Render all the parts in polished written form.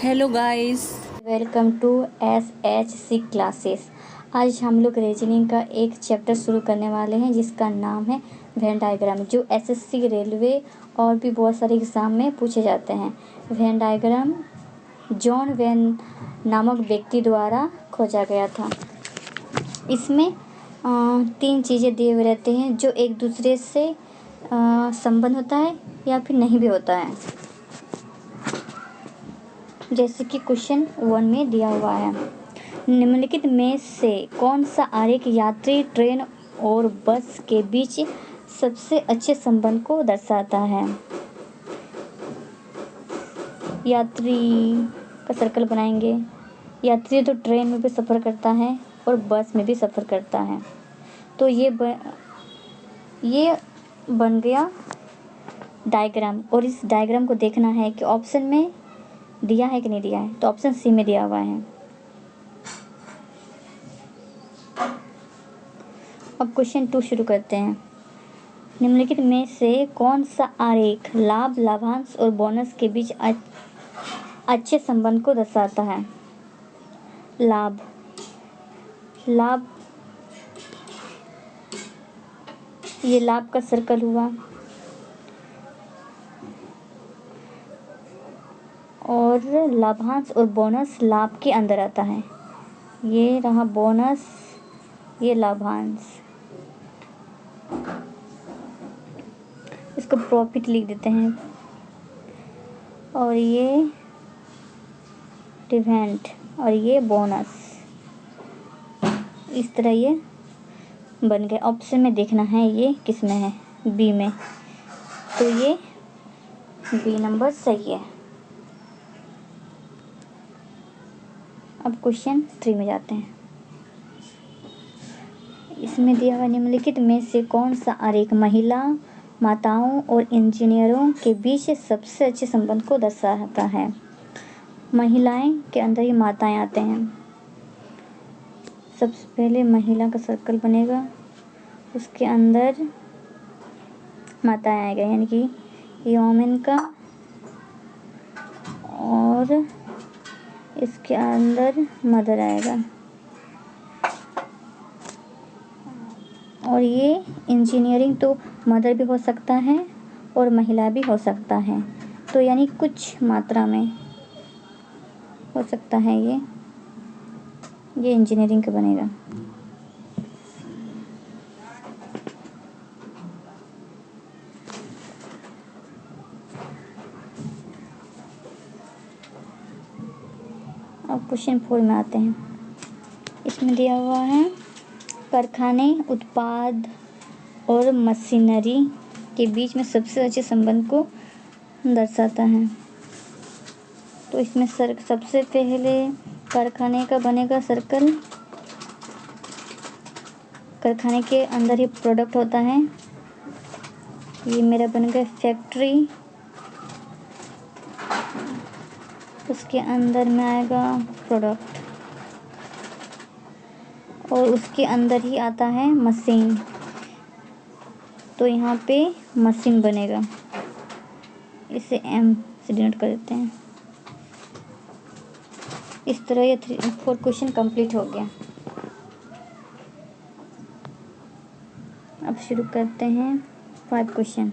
Hello guys. Welcome to SHC classes. आज हम लोग रीजनिंग का एक चैप्टर शुरू करने वाले हैं जिसका नाम है वेन डायग्राम, जो SSC, रेलवे और भी बहुत सारे एग्ज़ाम में पूछे जाते हैं। वेन डायग्राम जॉन वेन नामक व्यक्ति द्वारा खोजा गया था। इसमें 3 चीज़ें दिए हुए रहते हैं जो एक दूसरे से संबंध होता है या फिर नहीं भी होता है, जैसे कि क्वेश्चन 1 में दिया हुआ है। निम्नलिखित में से कौन सा आरेख यात्री, ट्रेन और बस के बीच सबसे अच्छे संबंध को दर्शाता है? यात्री का सर्कल बनाएंगे। यात्री तो ट्रेन में भी सफ़र करता है और बस में भी सफ़र करता है, तो ये बन गया डायग्राम। और इस डायग्राम को देखना है कि ऑप्शन में दिया है कि नहीं दिया है, तो ऑप्शन सी में दिया हुआ है। अब क्वेश्चन 2 शुरू करते हैं। निम्नलिखित में से कौन सा आरेख लाभ, लाभांश और बोनस के बीच अच्छे संबंध को दर्शाता है? लाभ ये लाभ का सर्कल हुआ, और लाभांश और बोनस लाभ के अंदर आता है। ये रहा बोनस, ये लाभांश। इसको प्रॉफिट लिख देते हैं, और ये डिविडेंड और ये बोनस। इस तरह ये बन गए। ऑप्शन में देखना है ये किस में है, बी में, तो ये बी नंबर सही है। अब क्वेश्चन 3 में जाते हैं। इसमें दिया हुआ निम्नलिखित में से कौन सा आरेख महिला, माताओं और इंजीनियरों के बीच सबसे अच्छे संबंध को दर्शाता है? महिलाएं के अंदर ही माताएं आते हैं। सबसे पहले महिला का सर्कल बनेगा, उसके अंदर माताएं आएगा, यानी कि ये वोमेन का, और इसके अंदर मदर आएगा, और ये इंजीनियरिंग तो मदर भी हो सकता है और महिला भी हो सकता है, तो यानी कुछ मात्रा में हो सकता है ये इंजीनियरिंग का बनेगा। अब क्वेश्चन 4 में आते हैं। इसमें दिया हुआ है कारखाने, उत्पाद और मशीनरी के बीच में सबसे अच्छे संबंध को दर्शाता है। तो इसमें सबसे पहले कारखाने का बनेगा सर्कल। कारखाने के अंदर ही प्रोडक्ट होता है। ये मेरा बन गया फैक्ट्री, उसके अंदर में आएगा प्रोडक्ट, और उसके अंदर ही आता है मशीन, तो यहाँ पे मशीन बनेगा। इसे एम से डिनोट कर देते हैं। इस तरह ये 4 क्वेश्चन कंप्लीट हो गया। अब शुरू करते हैं 5 क्वेश्चन।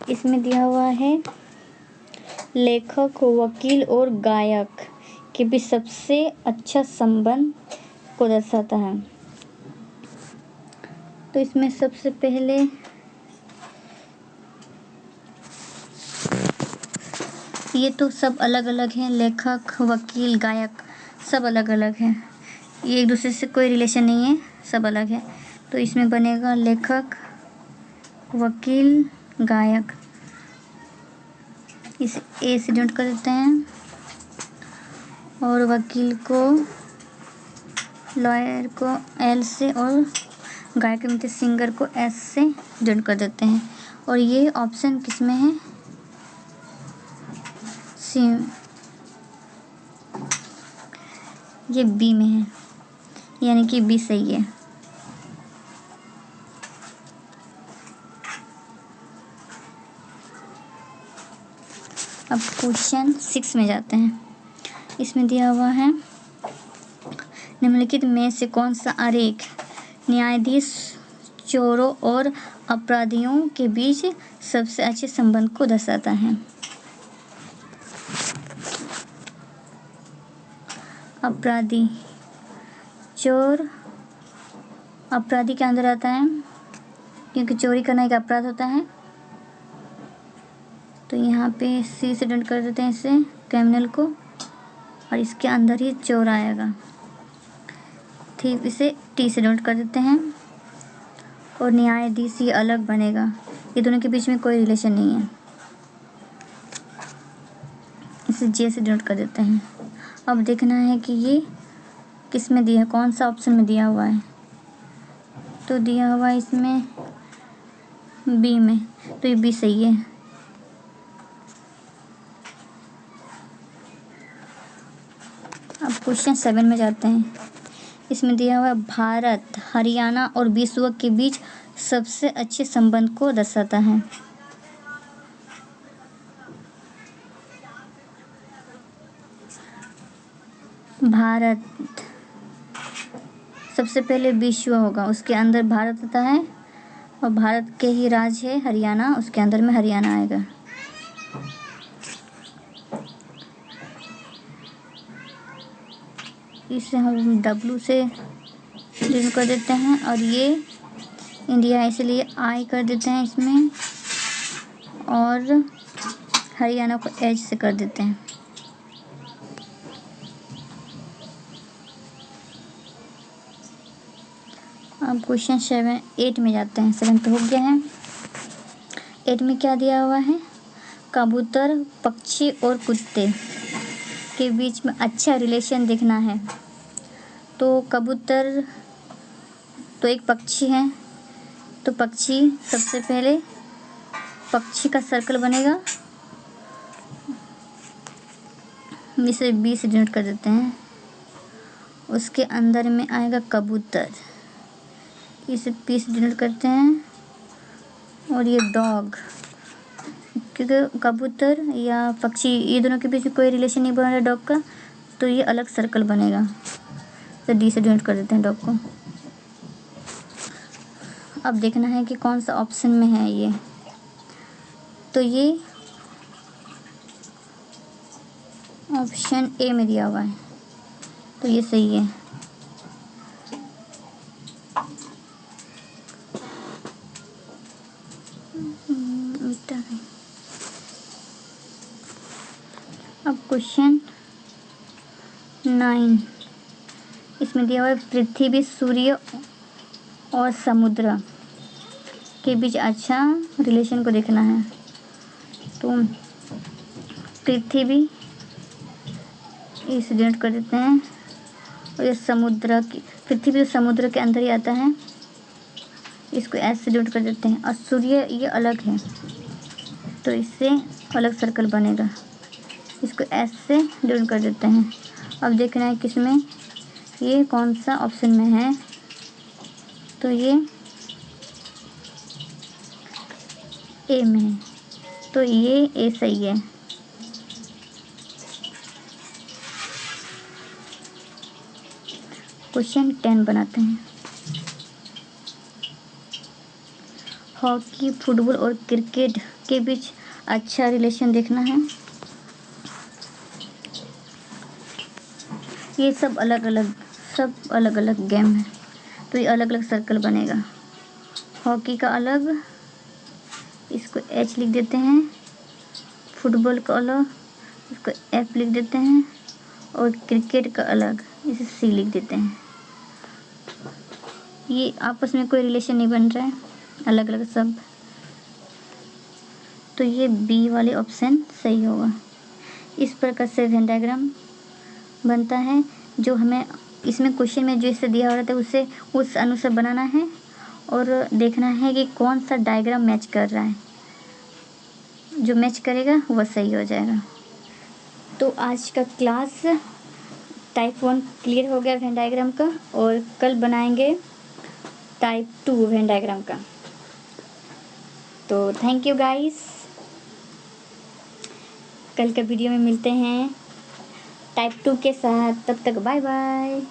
इसमें दिया हुआ है लेखक, वकील और गायक के बीच सबसे अच्छा संबंध को दर्शाता है। तो इसमें सबसे पहले ये तो सब अलग अलग हैं, लेखक, वकील, गायक सब अलग अलग हैं, ये एक दूसरे से कोई रिलेशन नहीं है, सब अलग है। तो इसमें बनेगा लेखक, वकील, गायक। इसे ए से डिनोट कर देते हैं, और वकील को, लॉयर को एल से, और गायक मतलब सिंगर को एस से डिनोट कर देते हैं। और ये ऑप्शन किस में है, सी, ये बी में है, यानी कि बी सही है। अब क्वेश्चन 6 में जाते हैं। इसमें दिया हुआ है निम्नलिखित में से कौन सा आरेख न्यायाधीश चोरों और अपराधियों के बीच सबसे अच्छे संबंध को दर्शाता है। अपराधी, चोर अपराधी के अंदर आता है क्योंकि चोरी करना एक अपराध होता है। तो यहाँ पे सी से डंड कर देते हैं इसे, क्रिमिनल को, और इसके अंदर ही चोर आएगा। ठीक, इसे टी से डोंट कर देते हैं। और न्यायाधीश ये अलग बनेगा, ये दोनों के बीच में कोई रिलेशन नहीं है, इसे जे से डोंट कर देते हैं। अब देखना है कि ये किस में दिया है, कौन सा ऑप्शन में दिया हुआ है। तो दिया हुआ है इसमें बी में, तो ये बी सही है। अब क्वेश्चन 7 में जाते हैं। इसमें दिया हुआ है भारत, हरियाणा और विश्व के बीच सबसे अच्छे संबंध को दर्शाता है। भारत, सबसे पहले विश्व होगा, उसके अंदर भारत आता है, और भारत के ही राज्य है हरियाणा, उसके अंदर में हरियाणा आएगा। इसे हम W से डिनोट कर देते हैं, और ये इंडिया है इसलिए I कर देते हैं इसमें, और हरियाणा को H से कर देते हैं। अब क्वेश्चन 8 में जाते हैं। 7 तो हो गया है। 8 में क्या दिया हुआ है, कबूतर, पक्षी और कुत्ते के बीच में अच्छा रिलेशन देखना है। तो कबूतर तो एक पक्षी है, तो पक्षी सबसे पहले पक्षी का सर्कल बनेगा, इसे बी से डिनोट कर देते हैं। उसके अंदर में आएगा कबूतर, इसे पी से डिनोट करते हैं। और ये डॉग, क्योंकि कबूतर या पक्षी ये दोनों के बीच में कोई रिलेशन नहीं बन रहा है डॉग का, तो ये अलग सर्कल बनेगा, तो डी से डिनोट कर देते हैं डॉग को। अब देखना है कि कौन सा ऑप्शन में है ये। तो ये ऑप्शन ए में दिया हुआ है, तो ये सही है। अब क्वेश्चन 9, इसमें दिया हुआ है पृथ्वी, सूर्य और समुद्र के बीच अच्छा रिलेशन को देखना है। तो पृथ्वी इसे डिनोट कर देते हैं, और ये समुद्र की, पृथ्वी तो समुद्र के अंदर ही आता है, इसको एस से डिनोट कर देते हैं। और सूर्य ये अलग है, तो इससे अलग सर्कल बनेगा, इसको एस से डिनोट कर देते हैं। अब देखना है किसमें ये कौन सा ऑप्शन में है। तो ये ए में है, तो ये ए सही है। क्वेश्चन 10 बनाते हैं। हॉकी, फुटबॉल और क्रिकेट के बीच अच्छा रिलेशन देखना है। ये सब अलग अलग गेम है, तो ये अलग अलग सर्कल बनेगा। हॉकी का अलग, इसको एच लिख देते हैं। फुटबॉल का अलग, इसको एफ लिख देते हैं। और क्रिकेट का अलग, इसे सी लिख देते हैं। ये आपस में कोई रिलेशन नहीं बन रहा है, अलग अलग सब, तो ये बी वाले ऑप्शन सही होगा। इस प्रकार से वेन डायग्राम बनता है। जो हमें इसमें क्वेश्चन में जो इससे दिया हो रहा था उसे उस अनुसार बनाना है, और देखना है कि कौन सा डायग्राम मैच कर रहा है, जो मैच करेगा वह सही हो जाएगा। तो आज का क्लास टाइप 1 क्लियर हो गया वेन डायग्राम का, और कल बनाएंगे टाइप 2 वेन डायग्राम का। तो थैंक यू गाइस। कल के वीडियो में मिलते हैं टाइप 2 के साथ, तब तक बाय बाय।